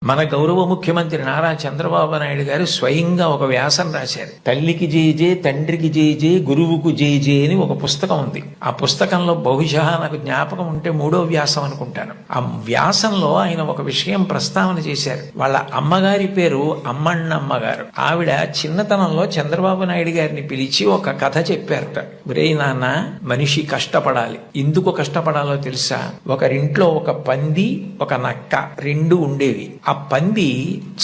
మన గౌరవ ముఖ్యమంత్రి నారా చంద్రబాబు నాయుడు గారు స్వయంగా ఒక వ్యాసం రాశారు. తల్లికి జేజే, తండ్రికి జేజే, గురువుకు జేజే అని ఒక పుస్తకం ఉంది. ఆ పుస్తకంలో బహుశా నాకు జ్ఞాపకం ఉంటే 3వ వ్యాసం అనుకుంటాను. ఆ వ్యాసంలో ఆయన ఒక విషయం ప్రస్తావన చేశారు. వాళ్ళ అమ్మగారి పేరు అమ్మಣ್ಣమ్మ గారు. ఆవిడ చిన్నతనంలో చంద్రబాబు నాయుడు గారిని పిలిచి ఒక కథ చెప్పారట. ఒరే నాన్న, మనిషి కష్టపడాలి. ఎందుకు కష్టపడాలో తెలుసా? ఒకరింట్లో ఒక పంది, ఒక నక్క రెండు ఉండేవి. ఆ పంది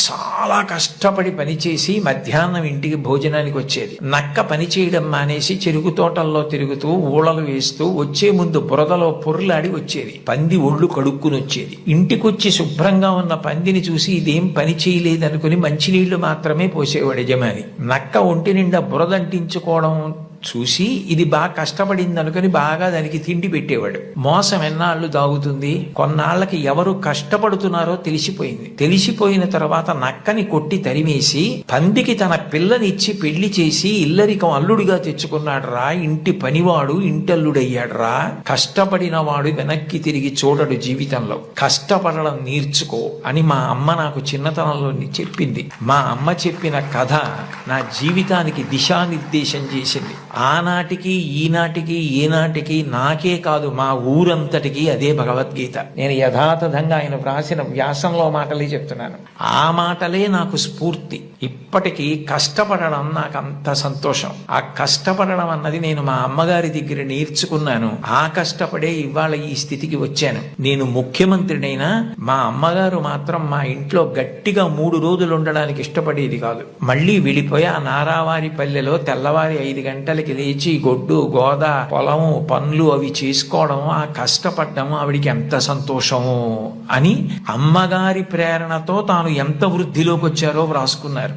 చాలా కష్టపడి పనిచేసి మధ్యాహ్నం ఇంటికి భోజనానికి వచ్చేది. నక్క పని చేయడం మానేసి చెరుకు తోటల్లో తిరుగుతూ ఊళలు వేస్తూ వచ్చే ముందు బురదలో పొర్లాడి వచ్చేది. పంది ఒళ్ళు కడుక్కుని వచ్చేది. ఇంటికొచ్చి శుభ్రంగా ఉన్న పందిని చూసి ఇదేం పని చేయలేదనుకుని మంచినీళ్లు మాత్రమే పోసేవాడు యజమాని. నక్క ఒంటి నిండా బురదంటించుకోవడం చూసి ఇది బాగా కష్టపడింది అనుకుని బాగా దానికి తిండి పెట్టేవాడు. మోసం ఎన్నాళ్ళు దాగుతుంది? కొన్నాళ్లకి ఎవరు కష్టపడుతున్నారో తెలిసిపోయింది. తెలిసిపోయిన తర్వాత నక్కని కొట్టి తరిమేసి పందికి తన పిల్లనిచ్చి పెళ్లి చేసి ఇల్లరికం అల్లుడిగా తెచ్చుకున్నాడు రా. ఇంటి పనివాడు ఇంటల్లుడయ్యాడు రా. కష్టపడిన వాడు వెనక్కి తిరిగి చూడడు జీవితంలో. కష్టపడడం నేర్చుకో అని మా అమ్మ నాకు చిన్నతనంలో చెప్పింది. మా అమ్మ చెప్పిన కథ నా జీవితానికి దిశానిర్దేశం చేసింది. ఆనాటికి ఈనాటికి ఏనాటికి నాకే కాదు మా ఊరంతటికి అదే భగవద్గీత. నేను యథాతథంగా ఆయన వ్రాసిన వ్యాసంలో మాటలే చెప్తున్నాను. ఆ మాటలే నాకు స్ఫూర్తి. ఇప్పటికీ కష్టపడడం నాకు అంత సంతోషం. ఆ కష్టపడడం అన్నది నేను మా అమ్మగారి దగ్గర నేర్చుకున్నాను. ఆ కష్టపడే ఇవాళ ఈ స్థితికి వచ్చాను. నేను ముఖ్యమంత్రినైనా మా అమ్మగారు మాత్రం మా ఇంట్లో గట్టిగా 3 రోజులు ఉండడానికి ఇష్టపడేది కాదు. మళ్ళీ వెళ్ళిపోయి ఆ నారావారి పల్లెలో తెల్లవారి 5 గంటలకి లేచి గొడ్డు గోద పొలము పనులు అవి చేసుకోవడం, ఆ కష్టపడ్డము ఆవిడికి ఎంత సంతోషము అని అమ్మగారి ప్రేరణతో తాను ఎంత వృద్ధిలోకి వచ్చారో వ్రాసుకున్నారు.